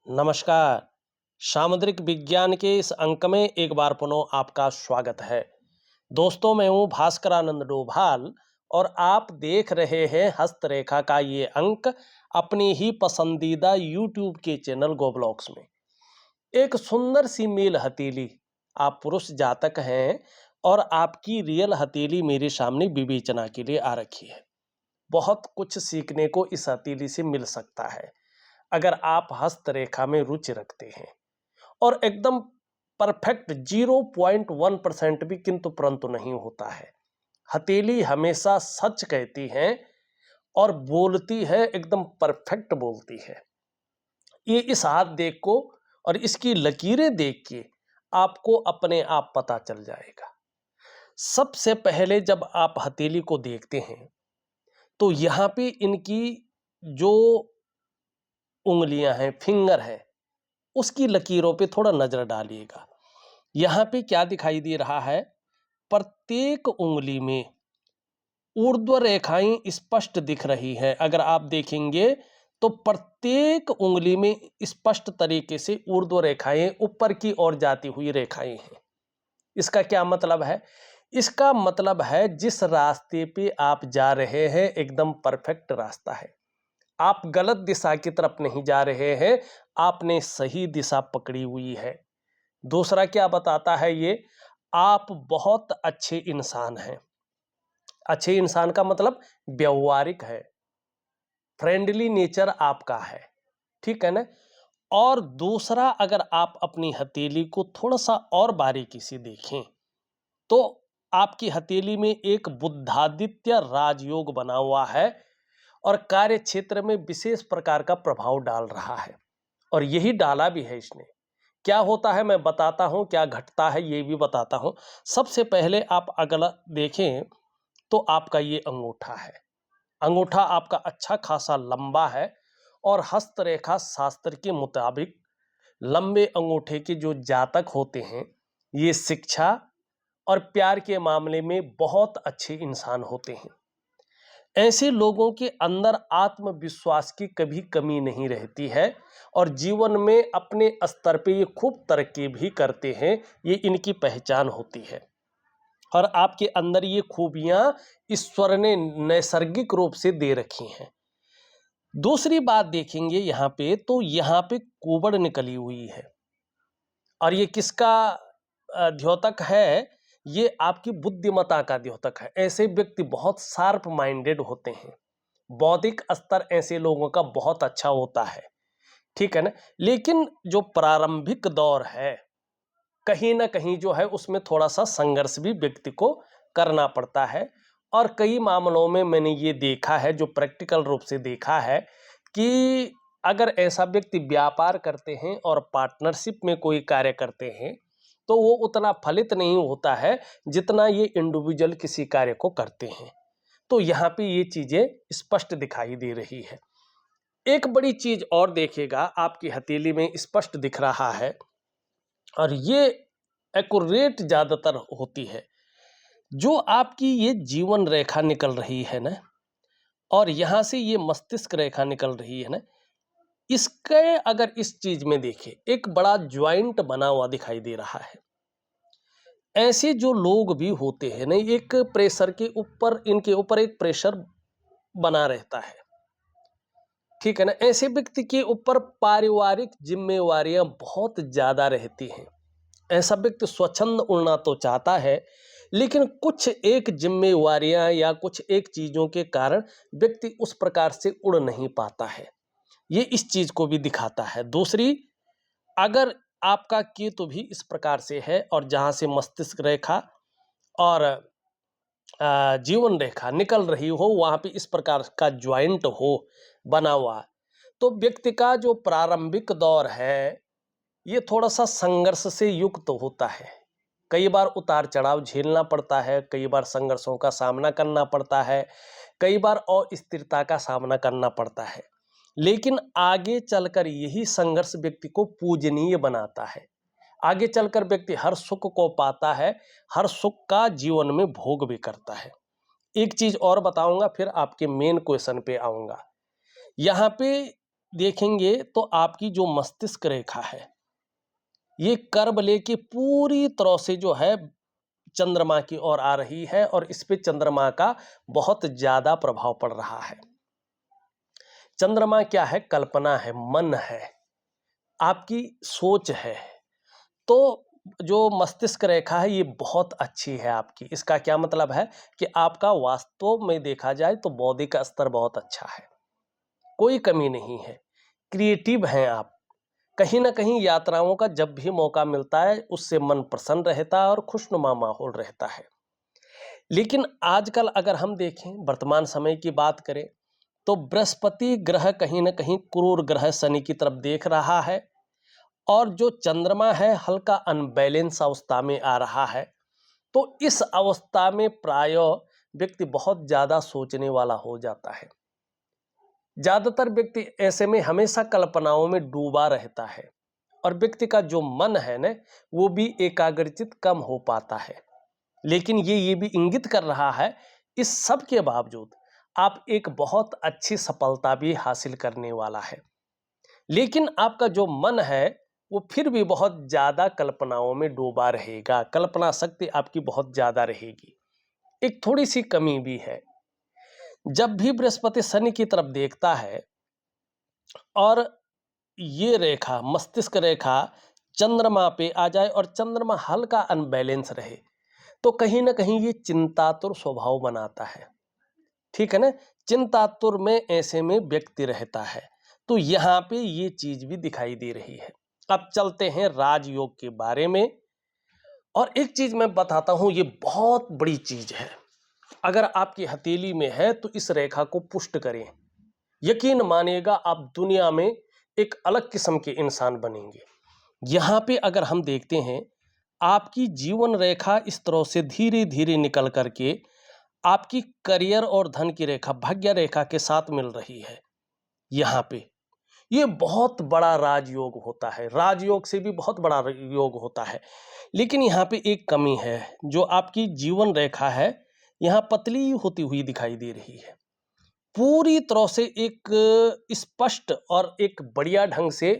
नमस्कार। सामुद्रिक विज्ञान के इस अंक में एक बार पुनः आपका स्वागत है। दोस्तों, मैं हूँ भास्कर आनंद डोभाल और आप देख रहे हैं हस्तरेखा का ये अंक अपनी ही पसंदीदा यूट्यूब के चैनल गोब्लॉक्स में। एक सुंदर सी मेल हथेली, आप पुरुष जातक हैं और आपकी रियल हथेली मेरे सामने विवेचना के लिए आ रखी है। बहुत कुछ सीखने को इस हथेली से मिल सकता है अगर आप हस्तरेखा में रुचि रखते हैं, और एकदम परफेक्ट 0.1% भी किंतु परंतु नहीं होता है। हथेली हमेशा सच कहती है और बोलती है, एकदम परफेक्ट बोलती है। ये इस हाथ देख को और इसकी लकीरें देख के आपको अपने आप पता चल जाएगा। सबसे पहले जब आप हथेली को देखते हैं तो यहाँ पे इनकी जो उंगलियां हैं, फिंगर है, उसकी लकीरों पे थोड़ा नजर डालिएगा। यहाँ पे क्या दिखाई दे रहा है? प्रत्येक उंगली में ऊर्ध्व रेखाएं स्पष्ट दिख रही हैं। अगर आप देखेंगे तो प्रत्येक उंगली में स्पष्ट तरीके से ऊर्ध्व रेखाएं ऊपर की ओर जाती हुई रेखाएं हैं। इसका क्या मतलब है? इसका मतलब है जिस रास्ते पे आप जा रहे हैं एकदम परफेक्ट रास्ता है। आप गलत दिशा की तरफ नहीं जा रहे हैं, आपने सही दिशा पकड़ी हुई है। दूसरा क्या बताता है ये? आप बहुत अच्छे इंसान हैं। अच्छे इंसान का मतलब व्यवहारिक है, फ्रेंडली नेचर आपका है, ठीक है ना। और दूसरा, अगर आप अपनी हथेली को थोड़ा सा और बारीकी से देखें तो आपकी हथेली में एक बुद्धादित्य राजयोग बना हुआ है और कार्य क्षेत्र में विशेष प्रकार का प्रभाव डाल रहा है, और यही डाला भी है इसने। क्या होता है मैं बताता हूं, क्या घटता है ये भी बताता हूं। सबसे पहले आप अगला देखें तो आपका ये अंगूठा है। अंगूठा आपका अच्छा खासा लंबा है और हस्तरेखा शास्त्र के मुताबिक लंबे अंगूठे के जो जातक होते हैं ये शिक्षा और प्यार के मामले में बहुत अच्छे इंसान होते हैं। ऐसे लोगों के अंदर आत्मविश्वास की कभी कमी नहीं रहती है और जीवन में अपने स्तर पे ये खूब तरक्की भी करते हैं। ये इनकी पहचान होती है और आपके अंदर ये खूबियां ईश्वर ने नैसर्गिक रूप से दे रखी हैं। दूसरी बात देखेंगे यहाँ पे तो यहाँ पे कुबड़ निकली हुई है, और ये किसका द्योतक है? ये आपकी बुद्धिमत्ता का द्योतक है। ऐसे व्यक्ति बहुत शार्प माइंडेड होते हैं, बौद्धिक स्तर ऐसे लोगों का बहुत अच्छा होता है, ठीक है ना। लेकिन जो प्रारंभिक दौर है कहीं ना कहीं जो है उसमें थोड़ा सा संघर्ष भी व्यक्ति को करना पड़ता है। और कई मामलों में मैंने ये देखा है, जो प्रैक्टिकल रूप से देखा है, कि अगर ऐसा व्यक्ति व्यापार करते हैं और पार्टनरशिप में कोई कार्य करते हैं तो वो उतना फलित नहीं होता है जितना ये इंडिविजुअल किसी कार्य को करते हैं। तो यहाँ पे ये चीजें स्पष्ट दिखाई दे रही है। एक बड़ी चीज और देखिएगा, आपकी हथेली में स्पष्ट दिख रहा है, और ये एक्यूरेट ज्यादातर होती है, जो आपकी ये जीवन रेखा निकल रही है ना, और यहां से ये मस्तिष्क रेखा निकल रही है ना, इसके अगर इस चीज में देखें एक बड़ा ज्वाइंट बना हुआ दिखाई दे रहा है। ऐसे जो लोग भी होते हैं ना, एक प्रेशर के ऊपर, इनके ऊपर एक प्रेशर बना रहता है, ठीक है ना। ऐसे व्यक्ति के ऊपर पारिवारिक जिम्मेवारियां बहुत ज्यादा रहती हैं। ऐसा व्यक्ति स्वच्छंद उड़ना तो चाहता है, लेकिन कुछ एक जिम्मेवारियां या कुछ एक चीजों के कारण व्यक्ति उस प्रकार से उड़ नहीं पाता है। ये इस चीज को भी दिखाता है। दूसरी, अगर आपका केतु भी इस प्रकार से है और जहां से मस्तिष्क रेखा और जीवन रेखा निकल रही हो, वहां पे इस प्रकार का ज्वाइंट हो बना हुआ, तो व्यक्ति का जो प्रारंभिक दौर है ये थोड़ा सा संघर्ष से युक्त होता है। कई बार उतार चढ़ाव झेलना पड़ता है, कई बार संघर्षों का सामना करना पड़ता है, कई बार अस्थिरता का सामना करना पड़ता है। लेकिन आगे चलकर यही संघर्ष व्यक्ति को पूजनीय बनाता है। आगे चलकर व्यक्ति हर सुख को पाता है, हर सुख का जीवन में भोग भी करता है। एक चीज और बताऊंगा, फिर आपके मेन क्वेश्चन पे आऊंगा। यहाँ पे देखेंगे तो आपकी जो मस्तिष्क रेखा है ये कर्व लेके पूरी तरह से जो है चंद्रमा की ओर आ रही है और इस पे चंद्रमा का बहुत ज्यादा प्रभाव पड़ रहा है। चंद्रमा क्या है? कल्पना है, मन है, आपकी सोच है। तो जो मस्तिष्क रेखा है ये बहुत अच्छी है आपकी। इसका क्या मतलब है कि आपका वास्तव में देखा जाए तो बौद्धिक स्तर बहुत अच्छा है, कोई कमी नहीं है, क्रिएटिव हैं आप। कहीं ना कहीं यात्राओं का जब भी मौका मिलता है उससे मन प्रसन्न रहता है और खुशनुमा माहौल रहता है। लेकिन आजकल अगर हम देखें, वर्तमान समय की बात करें, तो बृहस्पति ग्रह कहीं ना कहीं क्रूर ग्रह शनि की तरफ देख रहा है और जो चंद्रमा है हल्का अनबैलेंस अवस्था में आ रहा है। तो इस अवस्था में प्रायः व्यक्ति बहुत ज्यादा सोचने वाला हो जाता है। ज्यादातर व्यक्ति ऐसे में हमेशा कल्पनाओं में डूबा रहता है और व्यक्ति का जो मन है ना वो भी एकाग्रचित कम हो पाता है। लेकिन ये भी इंगित कर रहा है इस सब के बावजूद आप एक बहुत अच्छी सफलता भी हासिल करने वाला है। लेकिन आपका जो मन है वो फिर भी बहुत ज्यादा कल्पनाओं में डूबा रहेगा, कल्पना शक्ति आपकी बहुत ज्यादा रहेगी। एक थोड़ी सी कमी भी है, जब भी बृहस्पति शनि की तरफ देखता है और ये रेखा मस्तिष्क रेखा चंद्रमा पे आ जाए और चंद्रमा हल्का अनबैलेंस रहे तो कहीं ना कहीं ये चिंतातुर स्वभाव बनाता है। ठीक है ना? चिंतातुर में ऐसे में व्यक्ति रहता है। तो यहाँ पे ये चीज भी दिखाई दे रही है। अब चलते हैं राजयोग के बारे में। और एक चीज मैं बताता हूं, ये बहुत बड़ी चीज है। अगर आपकी हथेली में है तो इस रेखा को पुष्ट करें, यकीन मानिएगा आप दुनिया में एक अलग किस्म के इंसान बनेंगे। यहां पे अगर हम देखते हैं आपकी जीवन रेखा इस तरह से धीरे धीरे निकल करके आपकी करियर और धन की रेखा भाग्य रेखा के साथ मिल रही है। यहां पे ये बहुत बड़ा राजयोग होता है, राजयोग से भी बहुत बड़ा योग होता है। लेकिन यहाँ पे एक कमी है, जो आपकी जीवन रेखा है यहाँ पतली होती हुई दिखाई दे रही है, पूरी तरह से एक स्पष्ट और एक बढ़िया ढंग से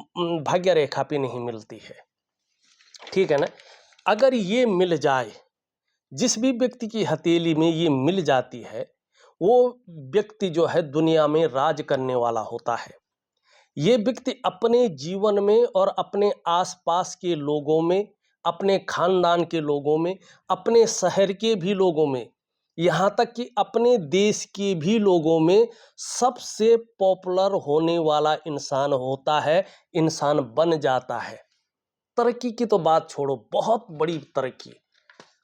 भाग्य रेखा पे नहीं मिलती है। ठीक है ना? अगर ये मिल जाए, जिस भी व्यक्ति की हथेली में ये मिल जाती है वो व्यक्ति जो है दुनिया में राज करने वाला होता है। ये व्यक्ति अपने जीवन में और अपने आसपास के लोगों में, अपने खानदान के लोगों में, अपने शहर के भी लोगों में, यहाँ तक कि अपने देश के भी लोगों में सबसे पॉपुलर होने वाला इंसान होता है, इंसान बन जाता है। तरक्की की तो बात छोड़ो, बहुत बड़ी तरक्की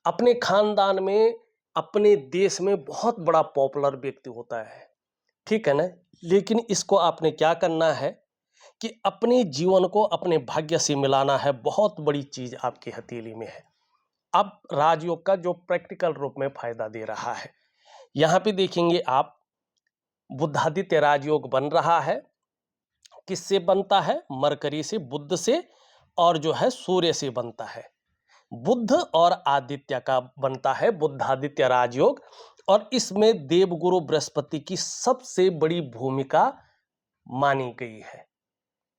अपने खानदान में, अपने देश में बहुत बड़ा पॉपुलर व्यक्ति होता है। ठीक है ना? लेकिन इसको आपने क्या करना है कि अपने जीवन को अपने भाग्य से मिलाना है। बहुत बड़ी चीज आपकी हथेली में है। अब राजयोग का जो प्रैक्टिकल रूप में फायदा दे रहा है, यहां पे देखेंगे आप बुधादित्य राजयोग बन रहा है। किससे बनता है? मरकरी से, बुध से और जो है सूर्य से बनता है। बुध और आदित्य का बनता है बुधादित्य राजयोग। और इसमें देवगुरु बृहस्पति की सबसे बड़ी भूमिका मानी गई है।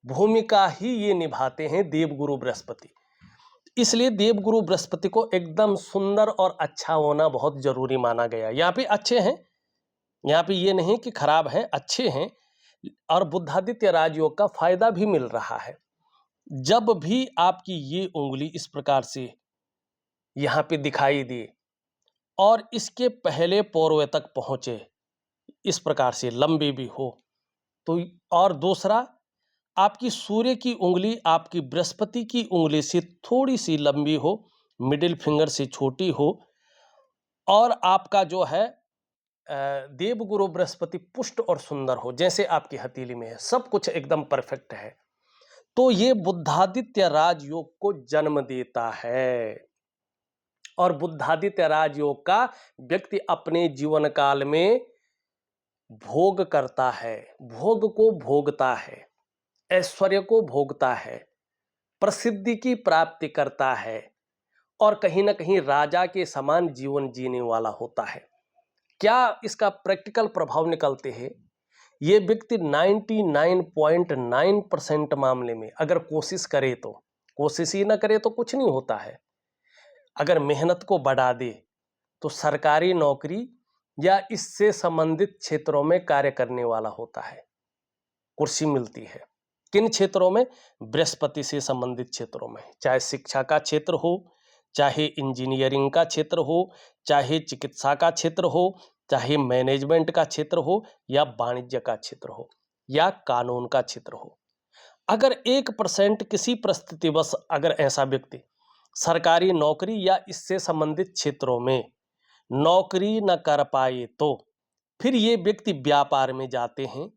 भूमिका ही ये निभाते हैं देवगुरु बृहस्पति। इसलिए देवगुरु बृहस्पति को एकदम सुंदर और अच्छा होना बहुत जरूरी माना गया। यहाँ पे अच्छे हैं, यहाँ पे ये नहीं कि खराब हैं, अच्छे हैं। और बुधादित्य राजयोग का फायदा भी मिल रहा है। जब भी आपकी ये उंगली इस प्रकार से यहाँ पे दिखाई दे और इसके पहले पोरवे तक पहुंचे, इस प्रकार से लंबी भी हो तो, और दूसरा आपकी सूर्य की उंगली आपकी बृहस्पति की उंगली से थोड़ी सी लंबी हो, मिडिल फिंगर से छोटी हो, और आपका जो है देवगुरु बृहस्पति पुष्ट और सुंदर हो, जैसे आपकी हथेली में है, सब कुछ एकदम परफेक्ट है, तो ये बुधादित्य राजयोग को जन्म देता है। और बुधादित्य राजयोग का व्यक्ति अपने जीवन काल में भोग करता है, भोग को भोगता है, ऐश्वर्य को भोगता है, प्रसिद्धि की प्राप्ति करता है और कहीं ना कहीं राजा के समान जीवन जीने वाला होता है। क्या इसका प्रैक्टिकल प्रभाव निकलते हैं? ये व्यक्ति 99.9% मामले में अगर कोशिश करे, तो कोशिश ही ना करे तो कुछ नहीं होता है, अगर मेहनत को बढ़ा दे तो सरकारी नौकरी या इससे संबंधित क्षेत्रों में कार्य करने वाला होता है, कुर्सी मिलती है। किन क्षेत्रों में? बृहस्पति से संबंधित क्षेत्रों में, चाहे शिक्षा का क्षेत्र हो, चाहे इंजीनियरिंग का क्षेत्र हो, चाहे चिकित्सा का क्षेत्र हो, चाहे मैनेजमेंट का क्षेत्र हो, या वाणिज्य का क्षेत्र हो, या कानून का क्षेत्र हो। अगर 1% किसी परिस्थितिवश अगर ऐसा व्यक्ति सरकारी नौकरी या इससे संबंधित क्षेत्रों में नौकरी न कर पाए, तो फिर ये व्यक्ति व्यापार में जाते हैं,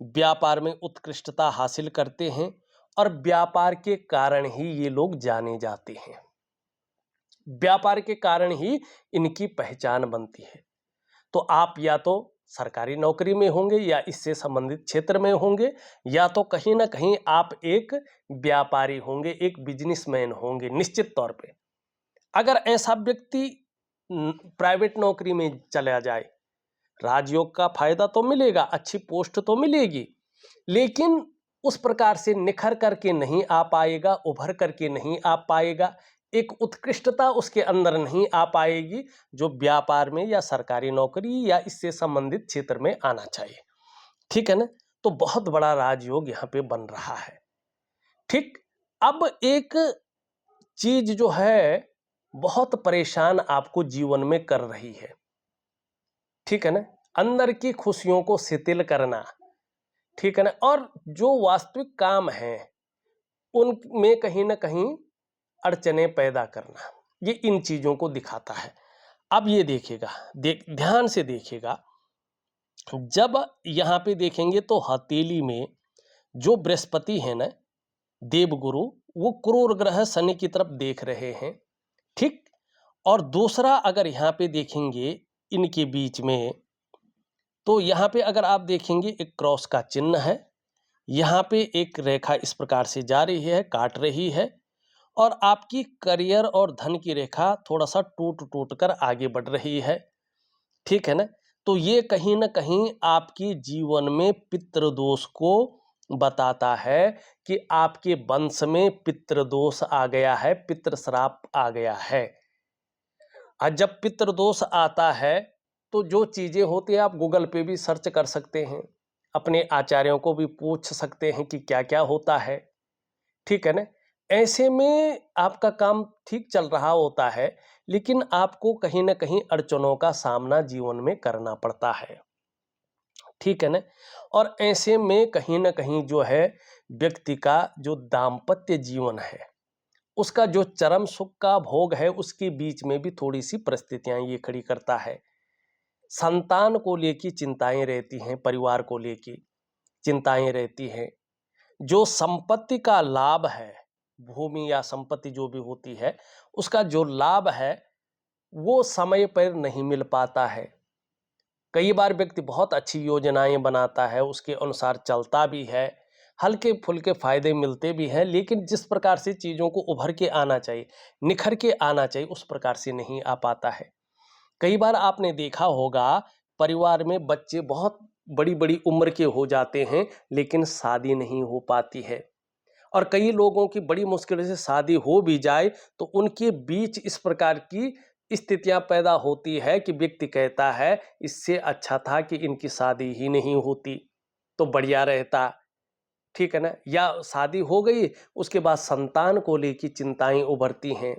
व्यापार में उत्कृष्टता हासिल करते हैं, और व्यापार के कारण ही ये लोग जाने जाते हैं, व्यापार के कारण ही इनकी पहचान बनती है। तो आप या तो सरकारी नौकरी में होंगे या इससे संबंधित क्षेत्र में होंगे, या तो कहीं ना कहीं आप एक व्यापारी होंगे, एक बिजनेसमैन होंगे निश्चित तौर पे। अगर ऐसा व्यक्ति प्राइवेट नौकरी में चला जाए, राजयोग का फायदा तो मिलेगा, अच्छी पोस्ट तो मिलेगी, लेकिन उस प्रकार से निखर करके नहीं आ पाएगा, उभर करके नहीं आ पाएगा, एक उत्कृष्टता उसके अंदर नहीं आ पाएगी जो व्यापार में या सरकारी नौकरी या इससे संबंधित क्षेत्र में आना चाहिए। ठीक है ना? तो बहुत बड़ा राजयोग यहाँ पे बन रहा है। ठीक, अब एक चीज जो है बहुत परेशान आपको जीवन में कर रही है, ठीक है ना, अंदर की खुशियों को शिथिल करना, ठीक है ना, और जो वास्तविक काम है उनमें कहीं ना कहीं अड़चने पैदा करना, ये इन चीजों को दिखाता है। अब ये देखिएगा, ध्यान से देखिएगा, जब यहां पे देखेंगे तो हथेली में जो बृहस्पति है ना, देवगुरु, वो क्रूर ग्रह शनि की तरफ देख रहे हैं। ठीक, और दूसरा अगर यहाँ पे देखेंगे इनके बीच में, तो यहाँ पे अगर आप देखेंगे एक क्रॉस का चिन्ह है, यहाँ पे एक रेखा इस प्रकार से जा रही है, काट रही है, और आपकी करियर और धन की रेखा थोड़ा सा टूट टूट कर आगे बढ़ रही है। ठीक है ना? तो ये कहीं ना कहीं आपके जीवन में पितृदोष को बताता है कि आपके वंश में पितृदोष आ गया है, पितृश्राप आ गया है। और जब पितृदोष आता है तो जो चीजें होती हैं आप गूगल पे भी सर्च कर सकते हैं, अपने आचार्यों को भी पूछ सकते हैं कि क्या क्या होता है। ठीक है ना? ऐसे में आपका काम ठीक चल रहा होता है, लेकिन आपको कहीं ना कहीं अड़चनों का सामना जीवन में करना पड़ता है। ठीक है ना? और ऐसे में कहीं ना कहीं जो है व्यक्ति का जो दाम्पत्य जीवन है, उसका जो चरम सुख का भोग है, उसके बीच में भी थोड़ी सी परिस्थितियां ये खड़ी करता है। संतान को लेकर चिंताएं रहती हैं, परिवार को लेकर चिंताएं रहती हैं। जो संपत्ति का लाभ है, भूमि या संपत्ति जो भी होती है, उसका जो लाभ है वो समय पर नहीं मिल पाता है। कई बार व्यक्ति बहुत अच्छी योजनाएं बनाता है, उसके अनुसार चलता भी है, हल्के फुल्के फायदे मिलते भी हैं, लेकिन जिस प्रकार से चीज़ों को उभर के आना चाहिए, निखर के आना चाहिए, उस प्रकार से नहीं आ पाता है। कई बार आपने देखा होगा परिवार में बच्चे बहुत बड़ी बड़ी उम्र के हो जाते हैं, लेकिन शादी नहीं हो पाती है, और कई लोगों की बड़ी मुश्किल से शादी हो भी जाए तो उनके बीच इस प्रकार की स्थितियां पैदा होती है कि व्यक्ति कहता है इससे अच्छा था कि इनकी शादी ही नहीं होती तो बढ़िया रहता। ठीक है ना? या शादी हो गई, उसके बाद संतान को लेकर चिंताएं उभरती हैं।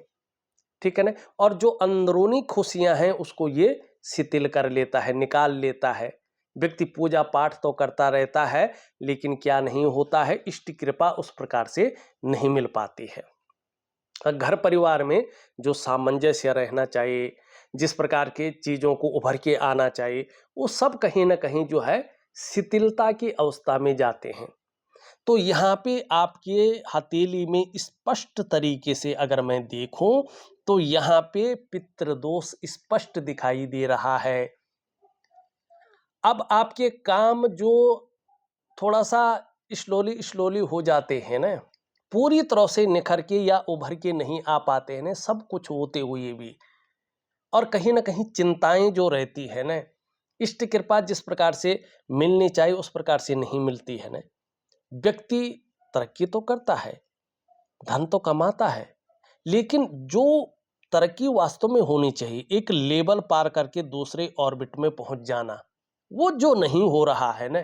ठीक है ना? और जो अंदरूनी खुशियां हैं उसको ये शिथिल कर लेता है, निकाल लेता है। व्यक्ति पूजा पाठ तो करता रहता है, लेकिन क्या नहीं होता है, इष्ट कृपा उस प्रकार से नहीं मिल पाती है। घर परिवार में जो सामंजस्य रहना चाहिए, जिस प्रकार के चीजों को उभर के आना चाहिए, वो सब कहीं ना कहीं जो है शिथिलता की अवस्था में जाते हैं। तो यहाँ पे आपके हथेली में स्पष्ट तरीके से अगर मैं देखूं तो यहाँ पे पितृदोष स्पष्ट दिखाई दे रहा है। अब आपके काम जो थोड़ा सा स्लोली स्लोली हो जाते हैं ना, पूरी तरह से निखर के या उभर के नहीं आ पाते हैं ना, सब कुछ होते हुए भी, और कहीं ना कहीं चिंताएं जो रहती है ना, इष्ट कृपा जिस प्रकार से मिलनी चाहिए उस प्रकार से नहीं मिलती है ना। व्यक्ति तरक्की तो करता है, धन तो कमाता है, लेकिन जो तरक्की वास्तव में होनी चाहिए, एक लेवल पार करके दूसरे ऑर्बिट में पहुंच जाना, वो जो नहीं हो रहा है ना,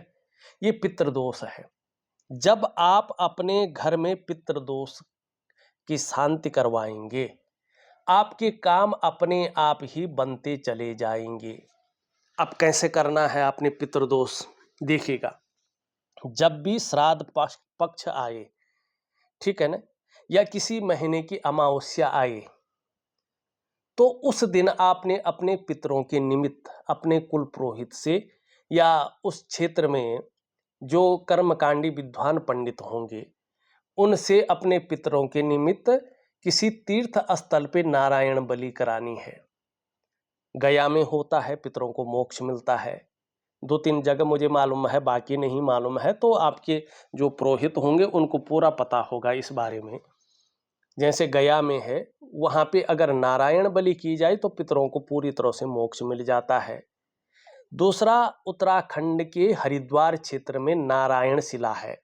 ये पितृदोष है। जब आप अपने घर में पितृदोष की शांति करवाएंगे, आपके काम अपने आप ही बनते चले जाएंगे। अब कैसे करना है आपने पितृदोष, देखिएगा। जब भी श्राद्ध पक्ष आए, ठीक है ना, या किसी महीने की अमावस्या आए, तो उस दिन आपने अपने पितरों के निमित्त अपने कुल पुरोहित से या उस क्षेत्र में जो कर्मकांडी विद्वान पंडित होंगे उनसे अपने पितरों के निमित्त किसी तीर्थ स्थल पे नारायण बलि करानी है। गया में होता है, पितरों को मोक्ष मिलता है। 2-3 जगह मुझे मालूम है, बाकी नहीं मालूम है, तो आपके जो पुरोहित होंगे उनको पूरा पता होगा इस बारे में। जैसे गया में है, वहां पे अगर नारायण बलि की जाए तो पितरों को पूरी तरह से मोक्ष मिल जाता है। दूसरा, उत्तराखंड के हरिद्वार क्षेत्र में नारायण शिला है,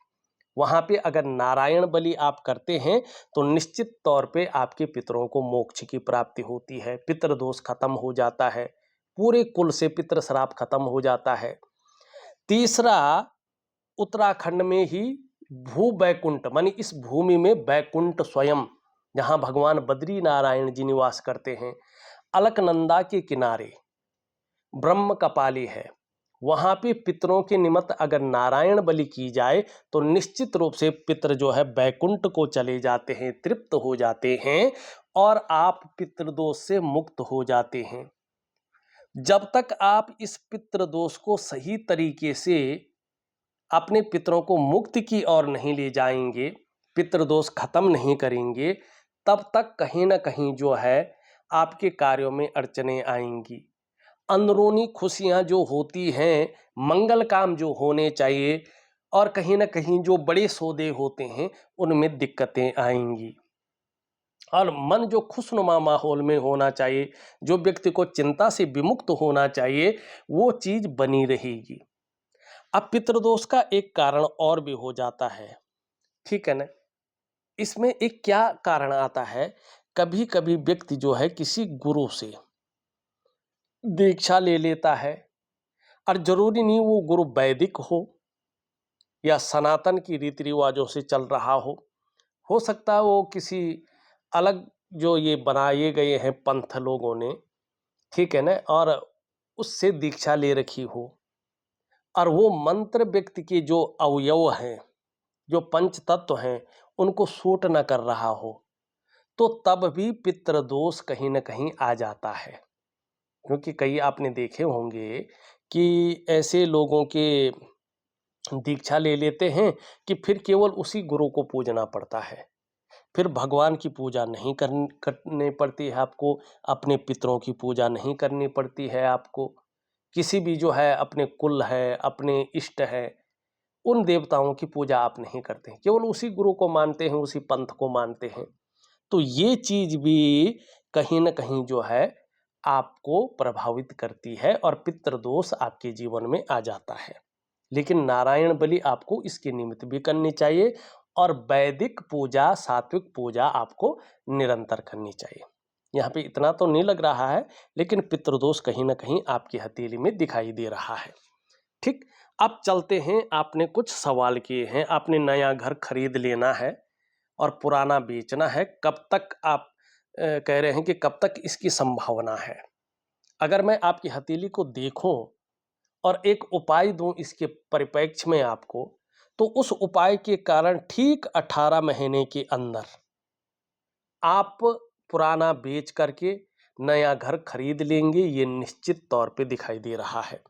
वहां पे अगर नारायण बलि आप करते हैं तो निश्चित तौर पे आपके पितरों को मोक्ष की प्राप्ति होती है, पितृ दोष खत्म हो जाता है, पूरे कुल से पितृ श्राप खत्म हो जाता है। तीसरा, उत्तराखंड में ही भू बैकुंठ मानी इस भूमि में बैकुंठ स्वयं, जहां भगवान बद्री नारायण जी निवास करते हैं, अलकनंदा के किनारे ब्रह्म कपाली है, वहां पे पितरों के निमित्त अगर नारायण बलि की जाए तो निश्चित रूप से पितर जो है बैकुंठ को चले जाते हैं, तृप्त हो जाते हैं और आप पितृदोष से मुक्त हो जाते हैं। जब तक आप इस पितृदोष को सही तरीके से अपने पितरों को मुक्ति की ओर नहीं ले जाएंगे, पितृदोष खत्म नहीं करेंगे, तब तक कहीं ना कहीं जो है आपके कार्यों में अड़चने आएंगी। अंदरूनी खुशियां जो होती हैं, मंगल काम जो होने चाहिए और कहीं ना कहीं जो बड़े सौदे होते हैं उनमें दिक्कतें आएंगी। और मन जो खुशनुमा माहौल में होना चाहिए, जो व्यक्ति को चिंता से विमुक्त होना चाहिए, वो चीज बनी रहेगी। अब पितृदोष का एक कारण और भी हो जाता है, ठीक है ना। इसमें एक क्या कारण आता है, कभी कभी व्यक्ति जो है किसी गुरु से दीक्षा ले लेता है, और जरूरी नहीं वो गुरु वैदिक हो या सनातन की रीति रिवाजों से चल रहा हो सकता है वो किसी अलग जो ये बनाए गए हैं पंथ लोगों ने, ठीक है ना, और उससे दीक्षा ले रखी हो, और वो मंत्र व्यक्ति के जो अवयव हैं, जो पंच तत्व हैं, उनको सूट न कर रहा हो, तो तब भी पितृदोष कहीं ना कहीं आ जाता है। क्योंकि कई आपने देखे होंगे कि ऐसे लोगों के दीक्षा ले लेते हैं कि फिर केवल उसी गुरु को पूजना पड़ता है, फिर भगवान की पूजा नहीं करनी पड़ती है आपको, अपने पितरों की पूजा नहीं करनी पड़ती है आपको, किसी भी जो है अपने कुल है, अपने इष्ट है, उन देवताओं की पूजा आप नहीं करते हैं, केवल उसी गुरु को मानते हैं, उसी पंथ को मानते हैं। तो ये चीज भी कहीं ना कहीं जो है आपको प्रभावित करती है और पितृदोष आपके जीवन में आ जाता है। लेकिन नारायण बलि आपको इसके निमित्त भी करनी चाहिए और वैदिक पूजा, सात्विक पूजा आपको निरंतर करनी चाहिए। यहाँ पे इतना तो नहीं लग रहा है, लेकिन पितृदोष कहीं ना कहीं आपकी हथेली में दिखाई दे रहा है। ठीक, अब चलते हैं, आपने कुछ सवाल किए हैं, आपने नया घर खरीद लेना है और पुराना बेचना है, कब तक आप कह रहे हैं कि कब तक इसकी संभावना है। अगर मैं आपकी हथेली को देखूं और एक उपाय दूं इसके परिप्रेक्ष्य में आपको, तो उस उपाय के कारण ठीक 18 महीने के अंदर आप पुराना बेच करके नया घर खरीद लेंगे, ये निश्चित तौर पे दिखाई दे रहा है।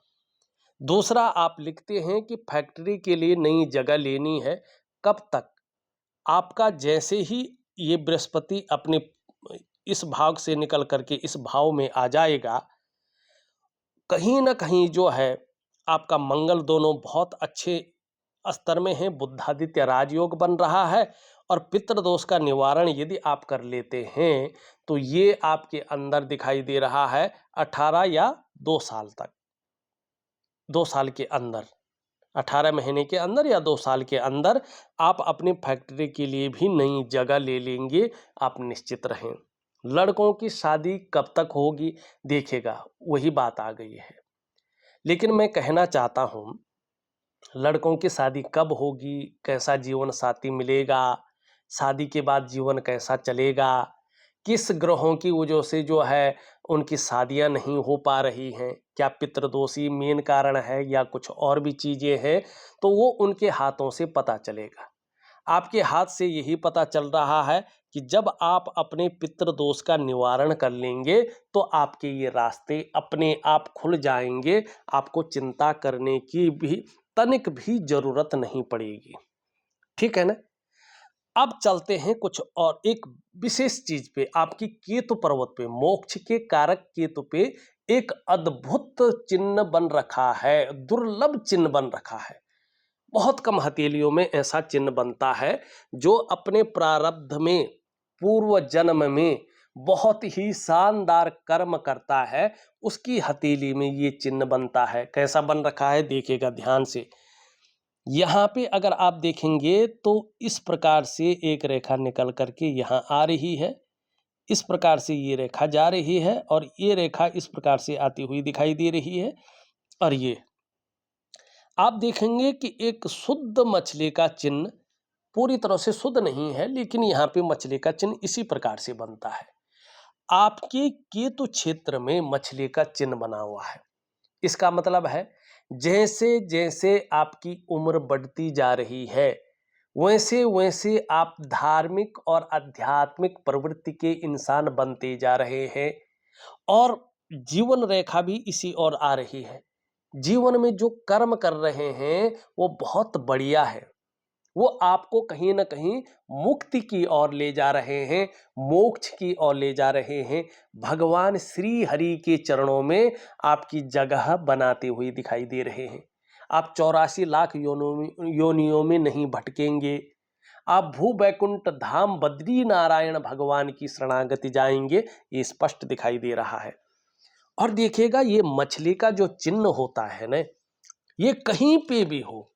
दूसरा, आप लिखते हैं कि फैक्ट्री के लिए नई जगह लेनी है, कब तक? आपका जैसे ही ये बृहस्पति अपने इस भाव से निकल करके इस भाव में आ जाएगा, कहीं ना कहीं जो है आपका मंगल दोनों बहुत अच्छे स्तर में है, बुद्धादित्य राजयोग बन रहा है, और पितृदोष का निवारण यदि आप कर लेते हैं तो ये आपके अंदर दिखाई दे रहा है 18 या 2 साल तक। 2 साल के अंदर, 18 महीने के अंदर या 2 साल के अंदर आप अपनी फैक्ट्री के लिए भी नई जगह ले लेंगे, आप निश्चित रहें। लड़कों की शादी कब तक होगी देखिएगा, वही बात आ गई है। लेकिन मैं कहना चाहता हूँ, लड़कों की शादी कब होगी, कैसा जीवन साथी मिलेगा, शादी के बाद जीवन कैसा चलेगा, किस ग्रहों की वजह से जो है उनकी शादियां नहीं हो पा रही हैं, क्या पितृदोषी मेन कारण है या कुछ और भी चीज़ें हैं, तो वो उनके हाथों से पता चलेगा। आपके हाथ से यही पता चल रहा है कि जब आप अपने पितृदोष का निवारण कर लेंगे तो आपके ये रास्ते अपने आप खुल जाएंगे, आपको चिंता करने की भी तनिक भी जरूरत नहीं पड़ेगी। ठीक है ना। अब चलते हैं कुछ और एक विशेष चीज पे, आपकी केतु पर्वत पे, मोक्ष के कारक केतु पे एक अद्भुत चिन्ह बन रखा है, दुर्लभ चिन्ह बन रखा है। बहुत कम हथेलियों में ऐसा चिन्ह बनता है जो अपने प्रारब्ध में, पूर्व जन्म में बहुत ही शानदार कर्म करता है, उसकी हथेली में ये चिन्ह बनता है। कैसा बन रखा है देखिएगा ध्यान से। यहाँ पे अगर आप देखेंगे तो इस प्रकार से एक रेखा निकल करके यहाँ आ रही है, इस प्रकार से ये रेखा जा रही है और ये रेखा इस प्रकार से आती हुई दिखाई दे रही है। और ये आप देखेंगे कि एक शुद्ध मछली का चिन्ह, पूरी तरह से शुद्ध नहीं है लेकिन यहाँ पे मछली का चिन्ह इसी प्रकार से बनता है। आपके केतु क्षेत्र में मछली का चिन्ह बना हुआ है। इसका मतलब है जैसे जैसे आपकी उम्र बढ़ती जा रही है वैसे वैसे आप धार्मिक और आध्यात्मिक प्रवृत्ति के इंसान बनते जा रहे हैं और जीवन रेखा भी इसी ओर आ रही है। जीवन में जो कर्म कर रहे हैं वो बहुत बढ़िया है, वो आपको कहीं ना कहीं मुक्ति की ओर ले जा रहे हैं, मोक्ष की ओर ले जा रहे हैं। भगवान श्री हरि के चरणों में आपकी जगह बनाते हुए दिखाई दे रहे हैं। आप 84 लाख योनियों में नहीं भटकेंगे, आप भू बैकुंठ धाम बद्री नारायण भगवान की शरणागति जाएंगे, ये स्पष्ट दिखाई दे रहा है। और देखिएगा ये मछली का जो चिन्ह होता है ना, ये कहीं पे भी हो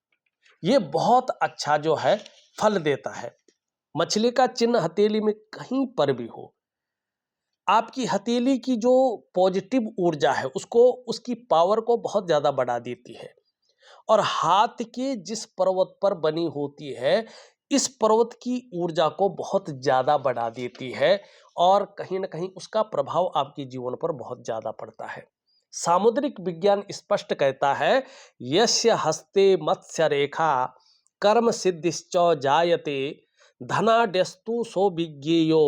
ये बहुत अच्छा जो है फल देता है। मछली का चिन्ह हथेली में कहीं पर भी हो, आपकी हथेली की जो पॉजिटिव ऊर्जा है उसको, उसकी पावर को बहुत ज्यादा बढ़ा देती है। और हाथ के जिस पर्वत पर बनी होती है इस पर्वत की ऊर्जा को बहुत ज्यादा बढ़ा देती है और कहीं ना कहीं उसका प्रभाव आपके जीवन पर बहुत ज्यादा पड़ता है। सामुद्रिक विज्ञान स्पष्ट कहता है यस्य हस्ते मत्स्य रेखा कर्म सिद्धिश्च जायते धनाड्यस्तु सो विज्ञेयो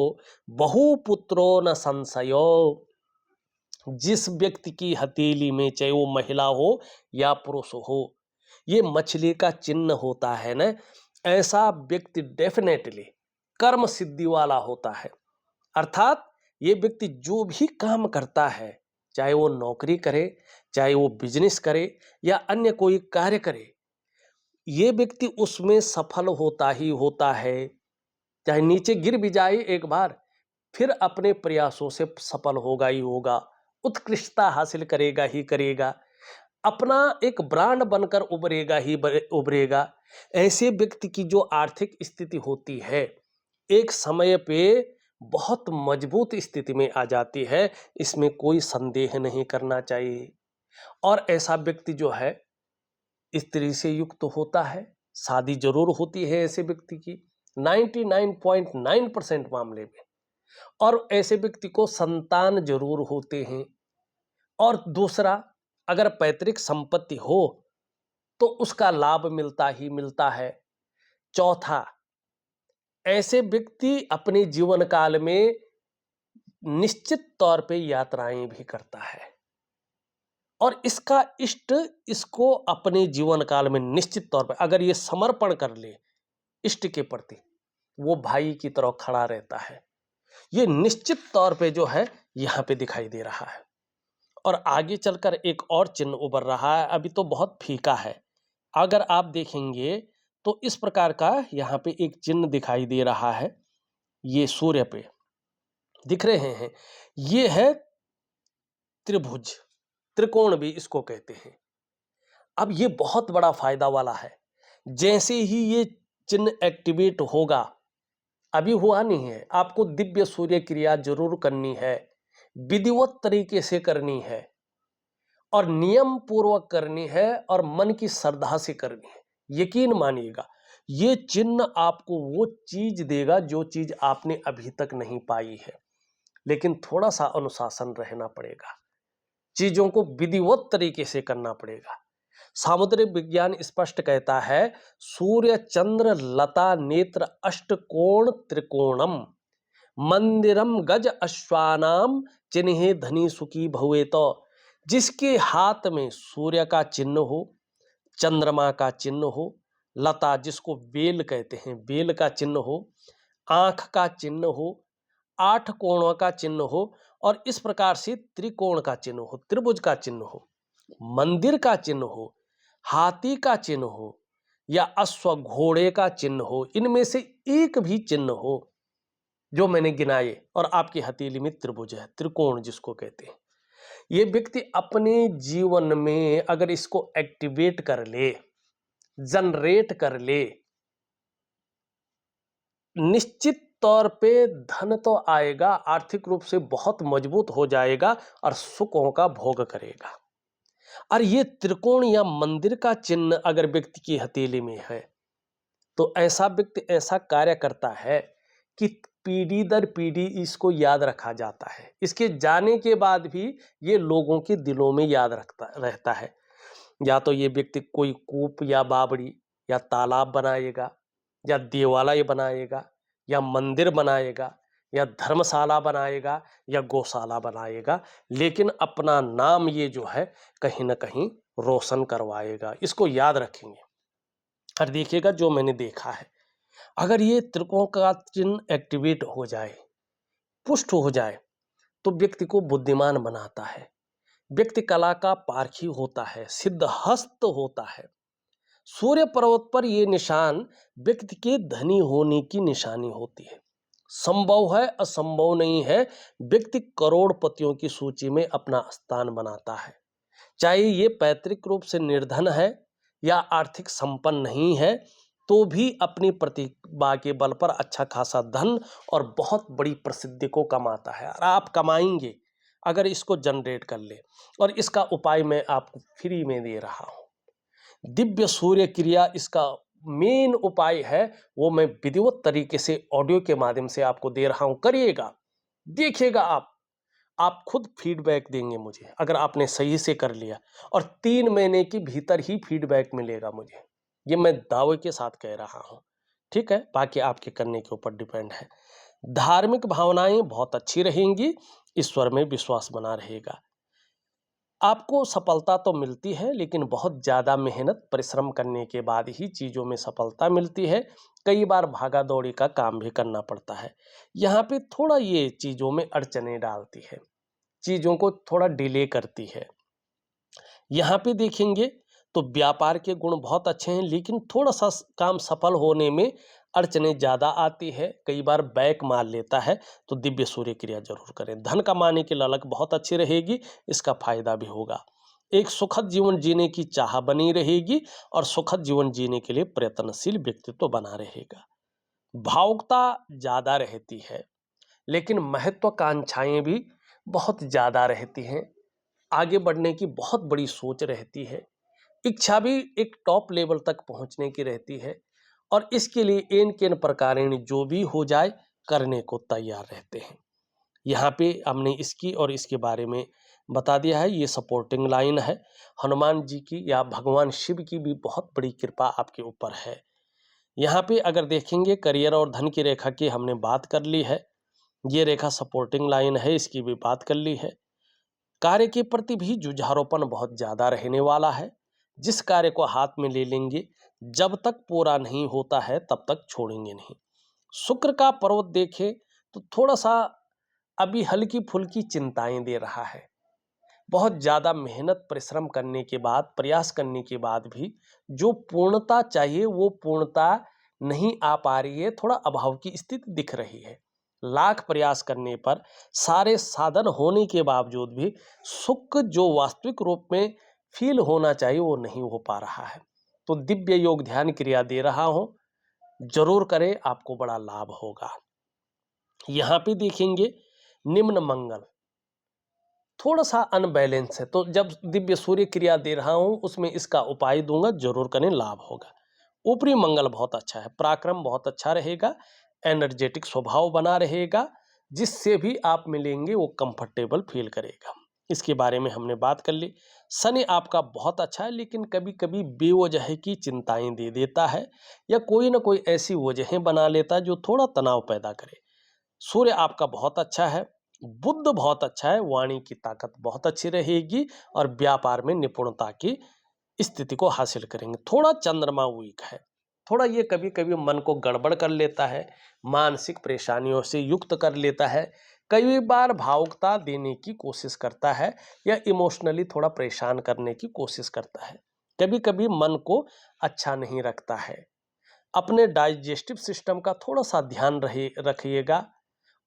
बहुपुत्रो न संशयो। जिस व्यक्ति की हथेली में, चाहे वो महिला हो या पुरुष हो, ये मछली का चिन्ह होता है ना, ऐसा व्यक्ति डेफिनेटली कर्म सिद्धि वाला होता है। अर्थात ये व्यक्ति जो भी काम करता है, चाहे वो नौकरी करे, चाहे वो बिजनेस करे या अन्य कोई कार्य करे, ये व्यक्ति उसमें सफल होता ही होता है। चाहे नीचे गिर भी जाए एक बार, फिर अपने प्रयासों से सफल होगा ही होगा, उत्कृष्टता हासिल करेगा ही करेगा, अपना एक ब्रांड बनकर उभरेगा ही उभरेगा। ऐसे व्यक्ति की जो आर्थिक स्थिति होती है एक समय पे बहुत मजबूत स्थिति में आ जाती है, इसमें कोई संदेह नहीं करना चाहिए। और ऐसा व्यक्ति जो है स्त्री से युक्त होता है, शादी जरूर होती है ऐसे व्यक्ति की 99.9% मामले में, और ऐसे व्यक्ति को संतान जरूर होते हैं। और दूसरा, अगर पैतृक संपत्ति हो तो उसका लाभ मिलता ही मिलता है। चौथा, ऐसे व्यक्ति अपने जीवन काल में निश्चित तौर पे यात्राएं भी करता है और इसका इष्ट इसको अपने जीवन काल में निश्चित तौर पे अगर ये समर्पण कर ले इष्ट के प्रति, वो भाई की तरह खड़ा रहता है। ये निश्चित तौर पे जो है यहाँ पे दिखाई दे रहा है। और आगे चलकर एक और चिन्ह उभर रहा है, अभी तो बहुत फीका है। अगर आप देखेंगे तो इस प्रकार का यहाँ पे एक चिन्ह दिखाई दे रहा है, ये सूर्य पे दिख रहे हैं, ये है त्रिभुज, त्रिकोण भी इसको कहते हैं। अब ये बहुत बड़ा फायदा वाला है। जैसे ही ये चिन्ह एक्टिवेट होगा, अभी हुआ नहीं है, आपको दिव्य सूर्य क्रिया जरूर करनी है, विधिवत तरीके से करनी है और नियम पूर्वक करनी है और मन की श्रद्धा से करनी है। यकीन मानिएगा, ये चिन्ह आपको वो चीज देगा जो चीज आपने अभी तक नहीं पाई है। लेकिन थोड़ा सा अनुशासन रहना पड़ेगा, चीजों को विधिवत तरीके से करना पड़ेगा। सामुद्रिक विज्ञान स्पष्ट कहता है, सूर्य चंद्र लता नेत्र अष्टकोण त्रिकोणम मंदिरम गज अश्वानाम चिन्हे धनी सुखी भवेत। जिसके हाथ में सूर्य का चिन्ह हो, चंद्रमा का चिन्ह हो, लता जिसको बेल कहते हैं बेल का चिन्ह हो, आंख का चिन्ह हो, 8 कोणों का चिन्ह हो और इस प्रकार से त्रिकोण का चिन्ह हो, त्रिभुज का चिन्ह हो, मंदिर का चिन्ह हो, हाथी का चिन्ह हो या अश्व घोड़े का चिन्ह हो, इनमें से एक भी चिन्ह हो जो मैंने गिनाए और आपकी हथेली में त्रिभुज है, त्रिकोण जिसको कहते हैं, ये व्यक्ति अपने जीवन में अगर इसको एक्टिवेट कर ले, जनरेट कर ले, निश्चित तौर पे धन तो आएगा, आर्थिक रूप से बहुत मजबूत हो जाएगा और सुखों का भोग करेगा। और ये त्रिकोण या मंदिर का चिन्ह अगर व्यक्ति की हथेली में है तो ऐसा व्यक्ति ऐसा कार्य करता है कि पीढ़ी दर पीढ़ी इसको याद रखा जाता है। इसके जाने के बाद भी ये लोगों के दिलों में याद रहता है। या तो ये व्यक्ति कोई कूप या बावड़ी या तालाब बनाएगा या देवालय बनाएगा या मंदिर बनाएगा या धर्मशाला बनाएगा या गौशाला बनाएगा, लेकिन अपना नाम ये जो है कहीं ना कहीं रोशन करवाएगा। इसको याद रखेंगे। और देखिएगा, जो मैंने देखा है, अगर ये त्रिकोण का चिन्ह एक्टिवेट हो जाए, पुष्ट हो जाए, तो व्यक्ति को बुद्धिमान बनाता है, व्यक्ति कला का पारखी होता है, सिद्धहस्त होता है। सूर्य पर्वत पर यह निशान व्यक्ति के धनी होने की निशानी होती है। संभव है, असंभव नहीं है, व्यक्ति करोड़पतियों की सूची में अपना स्थान बनाता है। चाहे ये पैतृक रूप से निर्धन है या आर्थिक संपन्न नहीं है, तो भी अपनी प्रतिभा के बल पर अच्छा खासा धन और बहुत बड़ी प्रसिद्धि को कमाता है। और आप कमाएंगे अगर इसको जनरेट कर ले। और इसका उपाय मैं आपको फ्री में दे रहा हूं। दिव्य सूर्य क्रिया इसका मेन उपाय है, वो मैं विधिवत तरीके से ऑडियो के माध्यम से आपको दे रहा हूं। करिएगा, देखिएगा, आप खुद फीडबैक देंगे मुझे अगर आपने सही से कर लिया, और 3 महीने के भीतर ही फीडबैक मिलेगा मुझे, ये मैं दावे के साथ कह रहा हूं। ठीक है, बाकी आपके करने के ऊपर डिपेंड है। धार्मिक भावनाएं बहुत अच्छी रहेंगी, ईश्वर में विश्वास बना रहेगा। आपको सफलता तो मिलती है, लेकिन बहुत ज़्यादा मेहनत परिश्रम करने के बाद ही चीज़ों में सफलता मिलती है। कई बार भागा दौड़ी का काम भी करना पड़ता है। यहाँ पे थोड़ा ये चीज़ों में अड़चने डालती है, चीज़ों को थोड़ा डिले करती है। यहाँ पे देखेंगे तो व्यापार के गुण बहुत अच्छे हैं, लेकिन थोड़ा सा काम सफल होने में अड़चने ज़्यादा आती है, कई बार बैक मार लेता है। तो दिव्य सूर्य क्रिया जरूर करें। धन कमाने की ललक बहुत अच्छी रहेगी, इसका फायदा भी होगा। एक सुखद जीवन जीने की चाह बनी रहेगी और सुखद जीवन जीने के लिए प्रयत्नशील व्यक्तित्व बना रहेगा। भावुकता ज़्यादा रहती है, लेकिन महत्वाकांक्षाएं भी बहुत ज़्यादा रहती हैं। आगे बढ़ने की बहुत बड़ी सोच रहती है, इच्छा भी एक टॉप लेवल तक पहुंचने की रहती है, और इसके लिए एन केन प्रकारेण जो भी हो जाए करने को तैयार रहते हैं। यहाँ पे हमने इसकी और इसके बारे में बता दिया है। ये सपोर्टिंग लाइन है। हनुमान जी की या भगवान शिव की भी बहुत बड़ी कृपा आपके ऊपर है। यहाँ पे अगर देखेंगे करियर और धन की रेखा की हमने बात कर ली है, ये रेखा सपोर्टिंग लाइन है, इसकी भी बात कर ली है। कार्य के प्रति भी जुझारूपन बहुत ज़्यादा रहने वाला है। जिस कार्य को हाथ में ले लेंगे, जब तक पूरा नहीं होता है तब तक छोड़ेंगे नहीं। शुक्र का पर्वत देखें तो थोड़ा सा अभी हल्की फुल्की चिंताएं दे रहा है। बहुत ज़्यादा मेहनत परिश्रम करने के बाद, प्रयास करने के बाद भी जो पूर्णता चाहिए वो पूर्णता नहीं आ पा रही है, थोड़ा अभाव की स्थिति दिख रही है। लाख प्रयास करने पर, सारे साधन होने के बावजूद भी सुख जो वास्तविक रूप में फील होना चाहिए वो नहीं हो पा रहा है। तो दिव्य योग ध्यान क्रिया दे रहा हूं, जरूर करें, आपको बड़ा लाभ होगा। यहां पे देखेंगे निम्न मंगल थोड़ा सा अनबैलेंस है, तो जब दिव्य सूर्य क्रिया दे रहा हूं उसमें इसका उपाय दूंगा, जरूर करें, लाभ होगा। ऊपरी मंगल बहुत अच्छा है, पराक्रम बहुत अच्छा रहेगा, एनर्जेटिक स्वभाव बना रहेगा, जिससे भी आप मिलेंगे वो कंफर्टेबल फील करेगा। इसके बारे में हमने बात कर ली। शनि आपका बहुत अच्छा है, लेकिन कभी कभी बेवजह की चिंताएं दे देता है या कोई ना कोई ऐसी वजहें बना लेता है जो थोड़ा तनाव पैदा करे। सूर्य आपका बहुत अच्छा है, बुध बहुत अच्छा है, वाणी की ताकत बहुत अच्छी रहेगी और व्यापार में निपुणता की स्थिति को हासिल करेंगे। थोड़ा चंद्रमा वीक है, थोड़ा ये कभी कभी मन को गड़बड़ कर लेता है, मानसिक परेशानियों से युक्त कर लेता है, कई बार भावुकता देने की कोशिश करता है या इमोशनली थोड़ा परेशान करने की कोशिश करता है, कभी कभी मन को अच्छा नहीं रखता है। अपने डाइजेस्टिव सिस्टम का थोड़ा सा ध्यान रखिएगा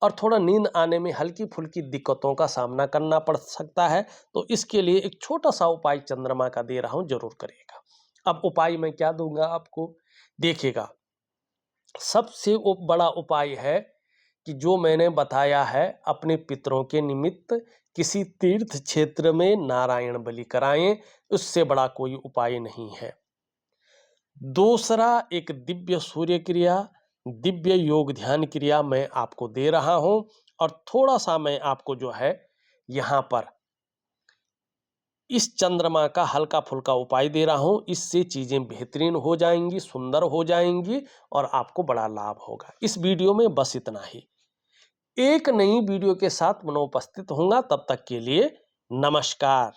और थोड़ा नींद आने में हल्की फुल्की दिक्कतों का सामना करना पड़ सकता है, तो इसके लिए एक छोटा सा उपाय चंद्रमा का दे रहा हूं, जरूर करिएगा। अब उपाय मैं क्या दूंगा आपको, देखिएगा। सबसे बड़ा उपाय है कि जो मैंने बताया है, अपने पितरों के निमित्त किसी तीर्थ क्षेत्र में नारायण बलि कराएं, उससे बड़ा कोई उपाय नहीं है। दूसरा, एक दिव्य सूर्य क्रिया, दिव्य योग ध्यान क्रिया मैं आपको दे रहा हूं और थोड़ा सा मैं आपको जो है यहां पर इस चंद्रमा का हल्का फुल्का उपाय दे रहा हूं। इससे चीजें बेहतरीन हो जाएंगी, सुंदर हो जाएंगी और आपको बड़ा लाभ होगा। इस वीडियो में बस इतना ही। एक नई वीडियो के साथ मैं उपस्थित होऊंगा, तब तक के लिए नमस्कार।